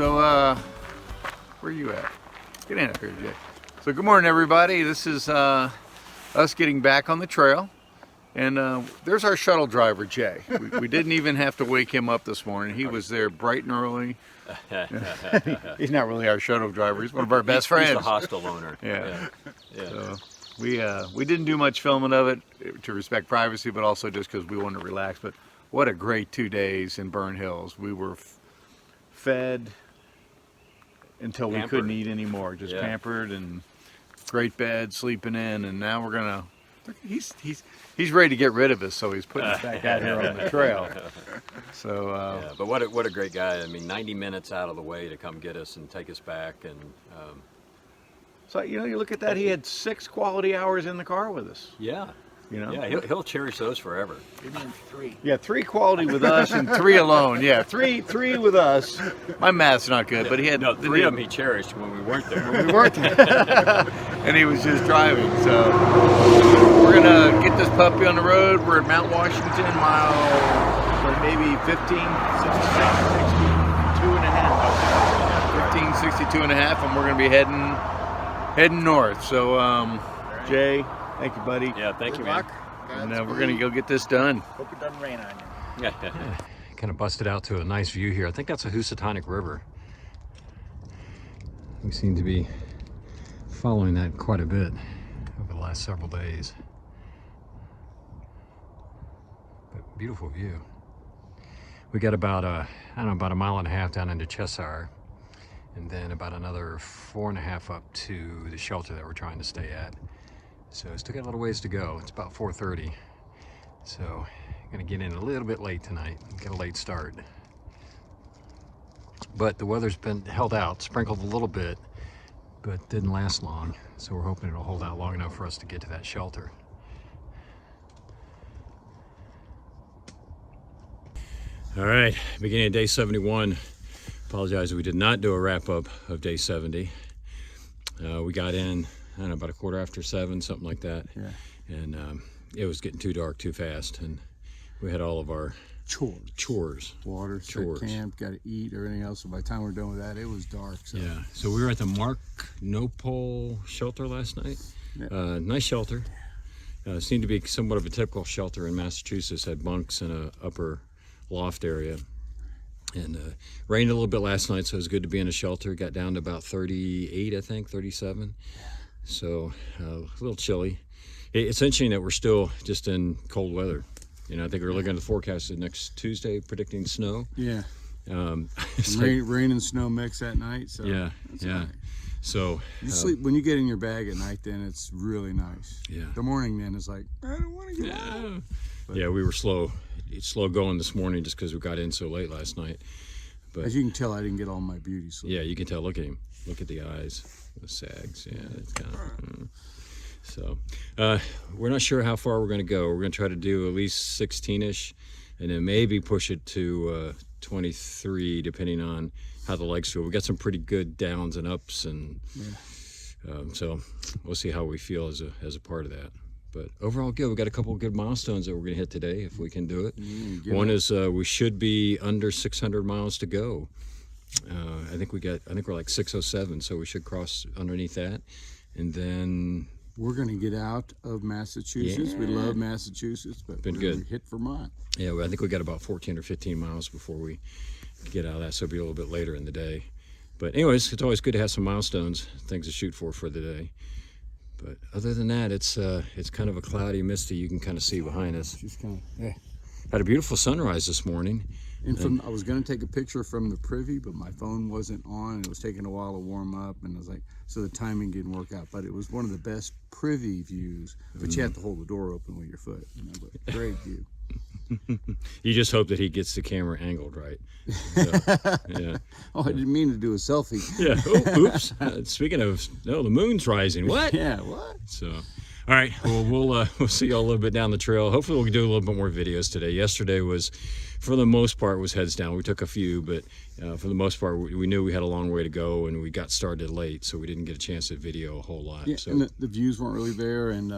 So, where are you at? Get in up here, Jay. So, good morning, everybody. This is us getting back on the trail. And there's our shuttle driver, Jay. We didn't even have to wake him up this morning. He was there bright and early. He's not really our shuttle driver. He's one of our best friends. He's the hostel owner. Yeah. So we didn't do much filming of it to respect privacy, but also just because we wanted to relax. But what a great 2 days in Burn Hills. We were fed until we couldn't eat anymore. Just pampered and great bed, sleeping in, and now we're gonna. He's ready to get rid of us, so he's putting us back out here on the trail. So but what a great guy. I mean, 90 minutes out of the way to come get us and take us back, and so you look at that. He had 6 quality hours in the car with us. Yeah, he'll cherish those forever. You mean 3? Yeah, 3 quality with us and 3 alone. Yeah, three with us. My math's not good, but he had 3 of them he cherished when we weren't there. When we weren't there, and he was just driving. So we're gonna get this puppy on the road. We're at Mount Washington, maybe 62 and a half. 62 and a half, and we're gonna be heading north. So Jay, thank you, buddy. Yeah, thank you, man. And we're gonna go get this done. Hope it doesn't rain on you. Yeah. Kind of busted out to a nice view here. I think that's a Housatonic River. We seem to be following that quite a bit over the last several days. But beautiful view. We got about about a mile and a half down into Cheshire, and then about another 4.5 up to the shelter that we're trying to stay at. So still got a little ways to go. It's about 4:30. So gonna get in a little bit late tonight. Get a late start. But the weather's been held out, sprinkled a little bit, but didn't last long. So we're hoping it'll hold out long enough for us to get to that shelter. All right, beginning of day 71. Apologize, we did not do a wrap up of day 70. We got in, I don't know, about 7:15, something like that. Yeah. And it was getting too dark too fast, and we had all of our chores. Water, set camp, got to eat, everything else. So by the time we're done with that, it was dark. So. Yeah. So we were at the Noepel shelter last night. Yeah. Nice shelter. Seemed to be somewhat of a typical shelter in Massachusetts. Had bunks in a upper loft area. And rained a little bit last night, so it was good to be in a shelter. Got down to about 38, I think, 37. So a little chilly. It's interesting that we're still just in cold weather. I think we're looking at the forecast of next Tuesday, predicting snow. Yeah. Rain and snow mix at night. So yeah. Right. So you sleep when you get in your bag at night. Then it's really nice. Yeah. The morning then is like I don't want to get out. But, yeah, we were slow going this morning just because we got in so late last night. But as you can tell, I didn't get all my beauty sleep. Yeah, you can tell. Look at him. Look at the eyes, the sags. Yeah, it's kind of. So we're not sure how far we're going to go. We're going to try to do at least 16ish, and then maybe push it to 23, depending on how the legs feel. We got some pretty good downs and ups, and so we'll see how we feel as a part of that. But overall, good. We got a couple of good milestones that we're going to hit today, if we can do it. One is we should be under 600 miles to go. I think we're like 607, so we should cross underneath that, and then we're going to get out of Massachusetts. We love Massachusetts, but we're going to hit Vermont. Yeah, I think we got about 14 or 15 miles before we get out of that, so it'll be a little bit later in the day. But anyways, it's always good to have some milestones, things to shoot for the day. But other than that, it's kind of a cloudy, misty. You can kind of see behind us. Just kind of, Had a beautiful sunrise this morning. And I was going to take a picture from the privy, but my phone wasn't on, and it was taking a while to warm up, and I was like, so the timing didn't work out. But it was one of the best privy views, but you have to hold the door open with your foot. But great view. You just hope that he gets the camera angled right. So, yeah. Oh, I didn't mean to do a selfie. Yeah. Oh, oops. Speaking of, the moon's rising. What? Yeah. What? So, all right. Well, we'll see y'all a little bit down the trail. Hopefully, we'll do a little bit more videos today. Yesterday was, for the most part, was heads down. We took a few, but for the most part, we knew we had a long way to go, and we got started late, so we didn't get a chance to video a whole lot. Yeah, so and the views weren't really there, and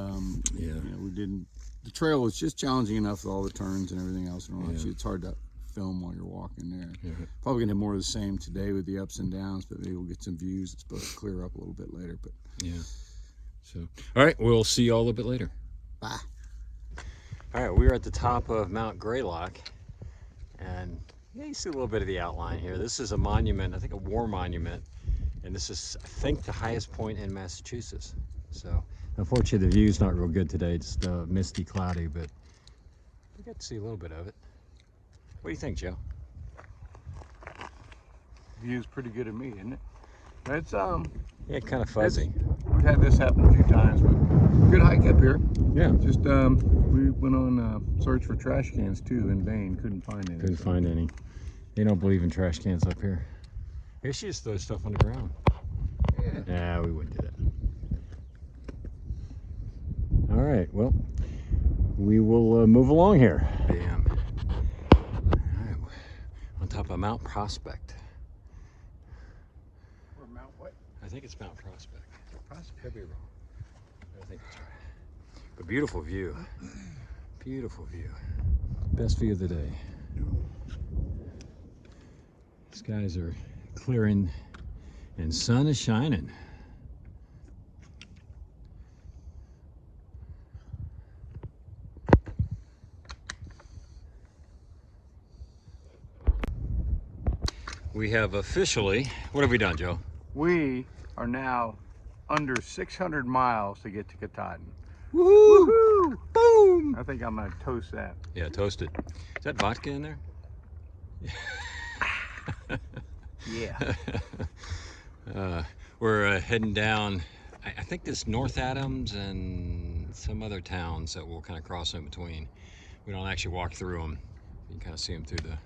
we didn't. The trail was just challenging enough with all the turns and everything else. And it's hard to film while you're walking there. Yeah. Probably gonna have more of the same today with the ups and downs, but maybe we'll get some views. It's supposed to clear up a little bit later, but Yeah. So, all right, we'll see you all a bit later. bye. All right, we're at the top of Mount Greylock, and yeah, you see a little bit of the outline here. This is a monument, I think a war monument, and this is, I think, the highest point in Massachusetts. So, unfortunately, the view's not real good today. It's misty, cloudy, but we got to see a little bit of it. What do you think, Joe? View's pretty good to me, isn't it? It's Yeah, kind of fuzzy. we've had this happen a few times, but good hike up here. Yeah. Just we went on search for trash cans too in vain. Couldn't find any. Couldn't find any. They don't believe in trash cans up here. Here she just throws stuff on the ground. Yeah. Nah, we wouldn't do that. All right, well, we will move along here. Bam. All right, on top of Mount Prospect. Or Mount what? I think it's Mount Prospect. Prospect. Could be wrong. I think that's right. But beautiful view. Beautiful view. Best view of the day. Skies are clearing and sun is shining. We have officially, what have we done, Joe? We are now under 600 miles to get to Katahdin. Woohoo! Woohoo! Boom! I think I'm gonna toast that. Yeah, toasted. Is that vodka in there? Yeah. We're heading down, I think this North Adams and some other towns that we'll kind of cross in between. We don't actually walk through them. You can kind of see them through the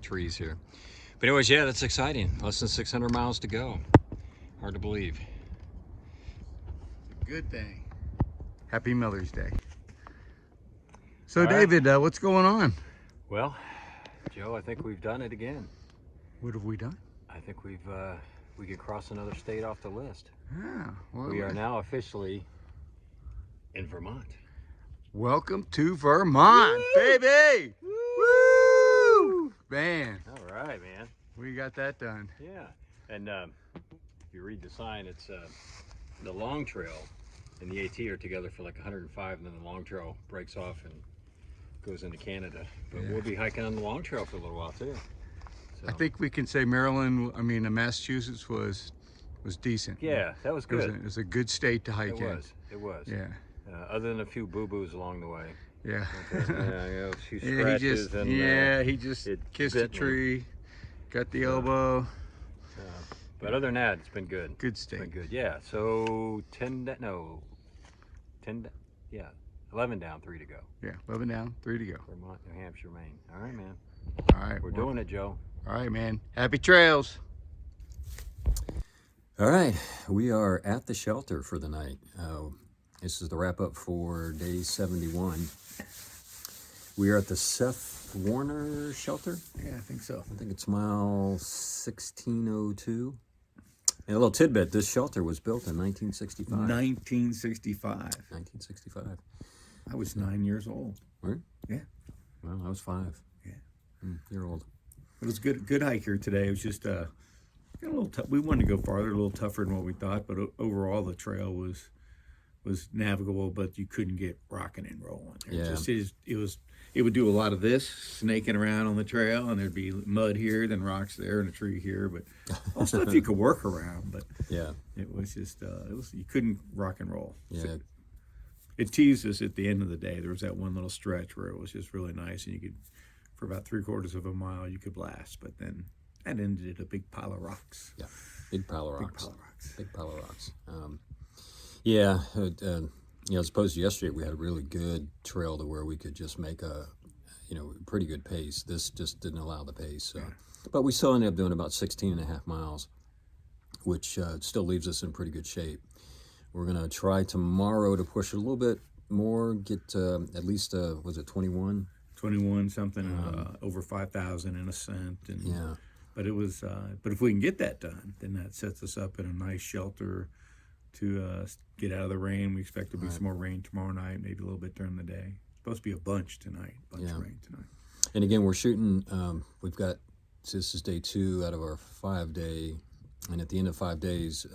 trees here. But anyways, yeah, that's exciting. Less than 600 miles to go. Hard to believe. Good thing. Happy Mother's Day. So All right. David, what's going on? Well, Joe, I think we've done it again. What have we done? I think we could cross another state off the list. Yeah. Well, We are now officially in Vermont. welcome to Vermont, baby! Woo! Man, All right, man. we got that done. Yeah, and if you read the sign, it's the long trail and the AT are together for like 105, and then the long trail breaks off and goes into Canada. But we'll be hiking on the long trail for a little while too. So, I think we can say Massachusetts was decent. yeah, that was good. It was a good state to hike It in. was. It was. Yeah. Other than a few boo-boos along the way. Yeah. Yeah, a few Yeah, scratches and he just it kissed bit a me. tree, got the elbow. but other than that, it's been good. Good It's been state. good. Yeah. So 11 down, 3 to go. Yeah, 11 down, 3 to go. Vermont, New Hampshire, Maine. All right, man. All right, We're doing it, Joe. All right, man. Happy trails. All right, we are at the shelter for the night. This is the wrap up for day 71. We are at the Seth Warner shelter. Yeah, I think so. I think it's mile 1602. And a little tidbit, this shelter was built in 1965. 1965. 1965. I was 9 years old. Right? Yeah. Well, I was 5. Yeah. You're old. It was good hike here today. It was just got a little tough. We wanted to go farther, a little tougher than what we thought, but overall the trail was navigable, but you couldn't get rocking and rolling. It would do a lot of this, snaking around on the trail, and there'd be mud here, then rocks there, and a tree here, but all stuff you could work around. But Yeah. it was just you couldn't rock and roll. Yeah. So it teased us at the end of the day. There was that one little stretch where it was just really nice, and you could, for about 3/4 of a mile, you could blast, but then that ended at a big pile of rocks. Yeah. Big pile of Big rocks. pile of rocks. Big pile of rocks. Yeah, as opposed to yesterday, we had a really good trail to where we could just make a, pretty good pace. This just didn't allow the pace. So. But we still ended up doing about 16 and a half miles, which still leaves us in pretty good shape. We're going to try tomorrow to push it a little bit more, get at least, was it 21? 21 something, over 5,000 in ascent. And, Yeah. But it was, but if we can get that done, then that sets us up in a nice shelter to get out of the rain. We expect there'll be some more rain tomorrow night, maybe a little bit during the day. It's supposed to be a bunch tonight, of rain tonight. And again, we're shooting. We've got, so this is day 2 out of our 5-day, and at the end of 5 days,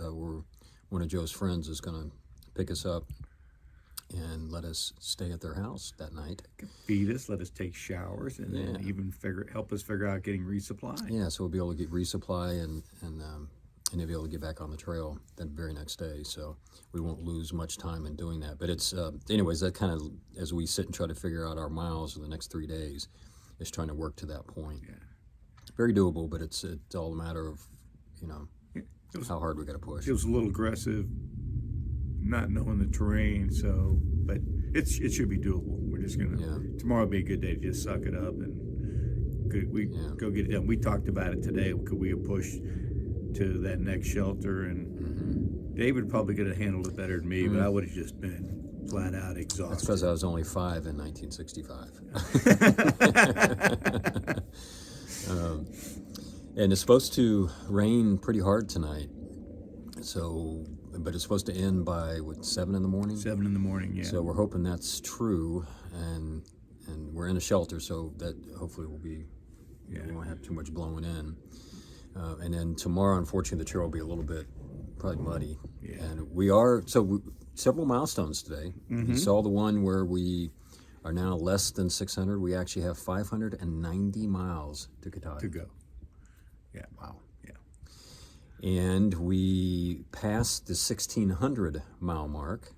one of Joe's friends is going to pick us up and let us stay at their house that night. Feed us, let us take showers, and then even help us figure out getting resupply. Yeah, so we'll be able to get resupply and they'll be able to get back on the trail that very next day. So we won't lose much time in doing that. But it's, anyways, that kind of, as we sit and try to figure out our miles for the next 3 days, is trying to work to that point. Yeah. Very doable, but it's all a matter of, how hard we got to push. It was a little aggressive, not knowing the terrain, but it should be doable. We're just gonna, tomorrow will be a good day to just suck it up and go get it done. We talked about it today. Could we have pushed to that next shelter? And David probably could have handled it better than me, but I would have just been flat out exhausted. That's because I was only 5 in 1965. And it's supposed to rain pretty hard tonight. So, but it's supposed to end by 7 in the morning? 7 in the morning, yeah. So we're hoping that's true, and we're in a shelter, so that hopefully will be, we won't have too much blowing in. And then tomorrow, unfortunately, the trail will be a little bit probably muddy. Yeah. And several milestones today. You saw the one where we are now less than 600. We actually have 590 miles to Katahdin. To go. Yeah, wow, yeah. And we passed the 1,600 mile mark,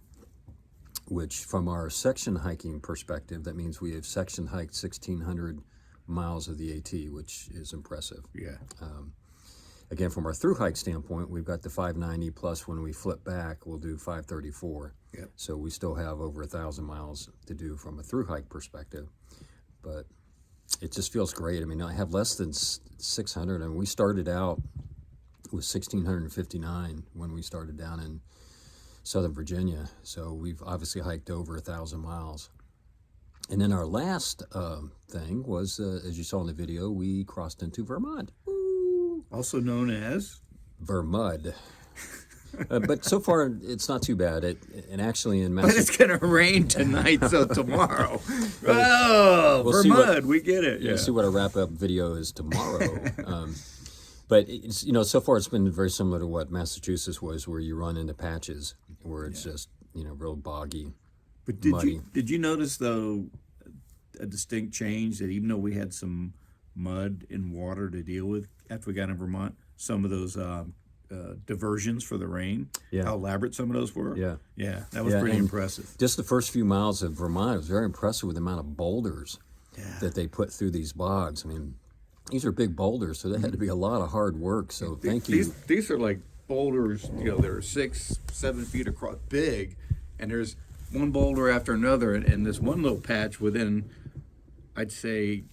which from our section hiking perspective, that means we have section hiked 1,600 miles of the AT, which is impressive. Yeah. Again, from our through hike standpoint, we've got the 590 plus when we flip back, we'll do 534. Yep. So we still have over 1,000 miles to do from a through hike perspective. But it just feels great. I mean, I have less than 600, and we started out with 1,659 when we started down in Southern Virginia. So we've obviously hiked over 1,000 miles. And then our last thing was, as you saw in the video, we crossed into Vermont. Woo! Also known as? Vermont. But so far, it's not too bad. And actually in But Massachusetts... it's going to rain tonight, so tomorrow. Oh, We'll Vermont, we get it. We'll see what our wrap-up video is tomorrow. But it's, so far it's been very similar to what Massachusetts was, where you run into patches where it's just, real boggy, But muddy. did you notice, though, a distinct change that even though we had some mud and water to deal with after we got in Vermont, some of those diversions for the rain, how elaborate some of those were? Yeah, that was pretty impressive. Just the first few miles of Vermont, it was very impressive with the amount of boulders that they put through these bogs. I mean, these are big boulders, so that had to be a lot of hard work. So thank you. These are like boulders, they're 6-7 feet across, big, and there's one boulder after another, and this one little patch within, I'd say,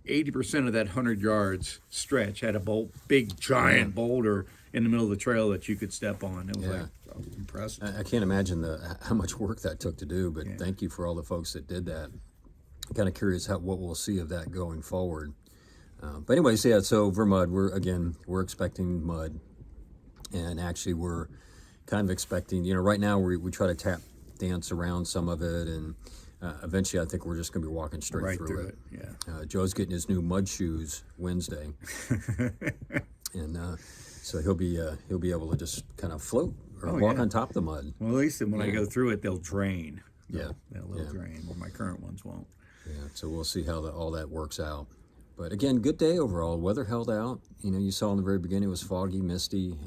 80% of that 100 yards stretch had a big giant boulder in the middle of the trail that you could step on. It was impressive. I can't imagine how much work that took to do, but thank you for all the folks that did that. I'm kind of curious what we'll see of that going forward. But anyways, so Vermont, we're expecting mud, and actually we're kind of expecting, right now we try to tap dance around some of it, and eventually I think we're just going to be walking straight through it. Yeah. Joe's getting his new mud shoes Wednesday, and so he'll be able to just kind of float or walk on top of the mud. Well, at least when I go through it, they'll drain. They'll drain, well, my current ones won't. Yeah, so we'll see how all that works out. But again, good day overall. Weather held out. You saw in the very beginning it was foggy, misty.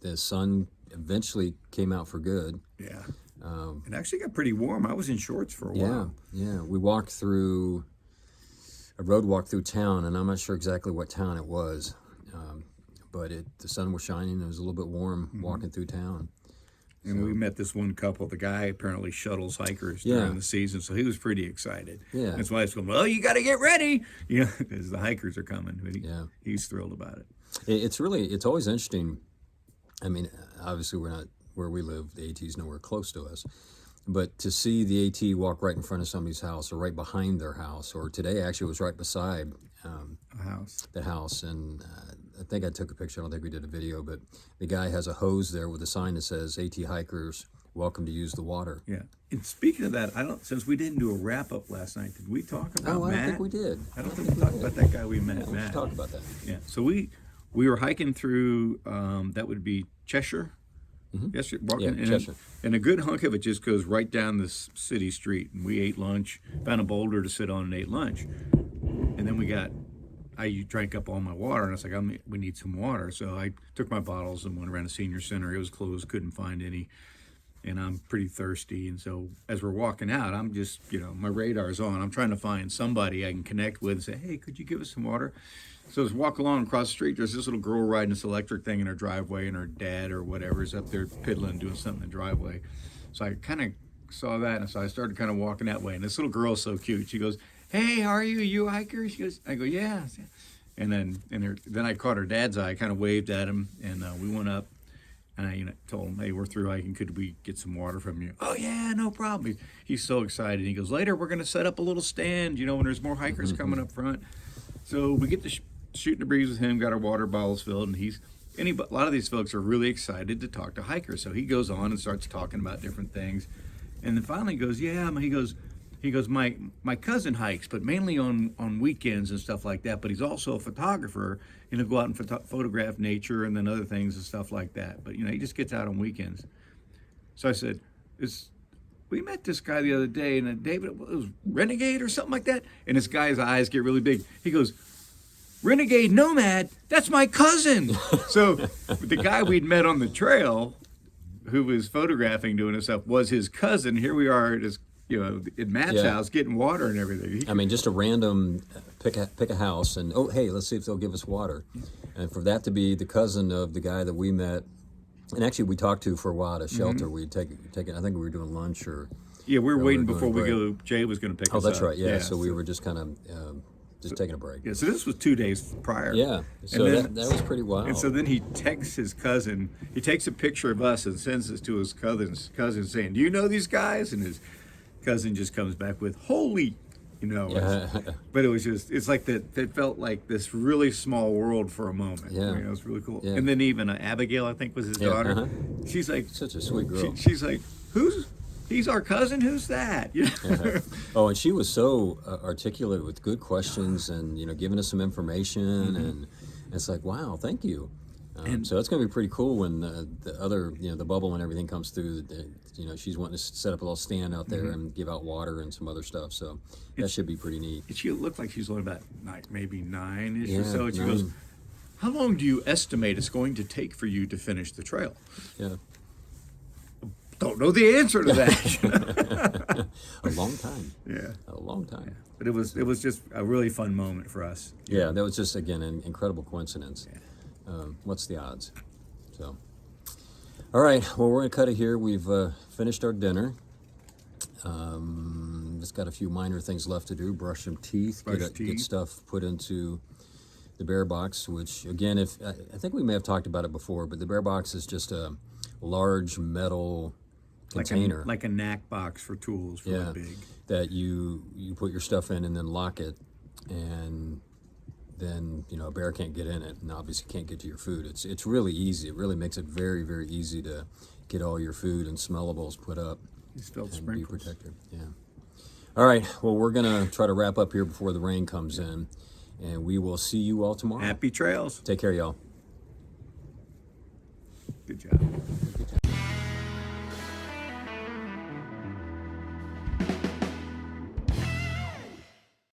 The sun eventually came out for good. Yeah. It actually got pretty warm. I was in shorts for a while. Yeah. We walked through a road walk through town, and I'm not sure exactly what town it was, but the sun was shining. It was a little bit warm walking through town. And we met this one couple. The guy apparently shuttles hikers during the season, so he was pretty excited. Yeah. His wife's going, "Oh, you got to get ready," because the hikers are coming. But he's thrilled about it. It's always interesting. I mean, obviously we're not where we live. The AT's nowhere close to us. But to see the AT walk right in front of somebody's house, or right behind their house, or today actually was right beside the house, and I think I took a picture. I don't think we did a video, but the guy has a hose there with a sign that says AT hikers welcome to use the water. Yeah. And speaking of that, since we didn't do a wrap up last night, did we talk about I Matt? don't think we did. I don't think we talked about that guy we met, Yeah, Matt. let's talk about that. Yeah. So we were hiking through that would be Cheshire. Yes, you're walking Yeah, Cheshire. And a good hunk of it just goes right down this city street. And we ate lunch, found a boulder to sit on and ate lunch. And then I drank up all my water, and I was like, we need some water. So I took my bottles and went around the senior center. It was closed, couldn't find any. And I'm pretty thirsty. And so as we're walking out, I'm just, my radar's on. I'm trying to find somebody I can connect with and say, hey, could you give us some water? So as we walk along across the street, there's this little girl riding this electric thing in her driveway, and her dad or whatever is up there piddling, doing something in the driveway. So I kind of saw that, and so I started kind of walking that way. And this little girl's so cute. She goes, hey, how are you? You a hiker? She goes, I go, yeah. And then I caught her dad's eye, kind of waved at him, and we went up. And I told him, hey, we're through hiking. Could we get some water from you? Oh, yeah, no problem. He's so excited. He goes, later, we're going to set up a little stand, when there's more hikers coming up front. So we get to shooting the breeze with him, got our water bottles filled, and a lot of these folks are really excited to talk to hikers. So he goes on and starts talking about different things. And then finally he goes, yeah, he goes, my cousin hikes, but mainly on weekends and stuff like that. But he's also a photographer, and he'll go out and photograph nature and then other things and stuff like that. But he just gets out on weekends. So I said, we met this guy the other day, and David, it was Renegade or something like that. And this guy's eyes get really big. He goes, Renegade Nomad, that's my cousin. So the guy we'd met on the trail, who was photographing, doing this stuff, was his cousin. Here we are at his, at Matt's house, getting water and everything. I mean, just a random pick a house, and hey, let's see if they'll give us water. And for that to be the cousin of the guy that we met, and actually we talked to for a while at a shelter. We'd taken, I think we were doing lunch or. Yeah, we were waiting doing before we break. go. Jay was going to pick us up. Oh, that's right. Yeah. So so we were just kind of just taking a break. Yeah, so this was 2 days prior. Yeah. So then, that was pretty wild. And so then he texts his cousin. He takes a picture of us and sends this to his cousin saying, do you know these guys? And his cousin just comes back with, holy, Yeah. But it was just, it's like that, it felt like this really small world for a moment. Yeah. It was really cool. Yeah. And then even Abigail, I think was his daughter. Uh-huh. She's like, Such a sweet girl. she's like, he's our cousin? Who's that? Uh-huh. Oh, and she was so articulate with good questions and giving us some information, and it's like, wow, thank you. So it's going to be pretty cool when the other, the bubble and everything comes through. She's wanting to set up a little stand out there and give out water and some other stuff. So that should be pretty neat. She looked like she's only about maybe 9-ish Yeah, or so. And she 9. goes, how long do you estimate it's going to take for you to finish the trail? Yeah, Don't know the answer to that. a long time. Yeah. A long time. Yeah. But it was just a really fun moment for us. Yeah, that was just again an incredible coincidence. What's the odds? So, all right. Well, we're gonna cut it here. We've finished our dinner. Just got a few minor things left to do. Brush some teeth. Get stuff put into the bear box. Which again, I think we may have talked about it before, but the bear box is just a large metal container, like a knack box for tools, really big. That you put your stuff in and then lock it, and then a bear can't get in it, and obviously can't get to your food. It's really easy. It really makes it very, very easy to get all your food and smellables put up and be protected. Yeah. All right. Well, we're gonna try to wrap up here before the rain comes in, and we will see you all tomorrow. Happy trails. Take care, y'all. Good job.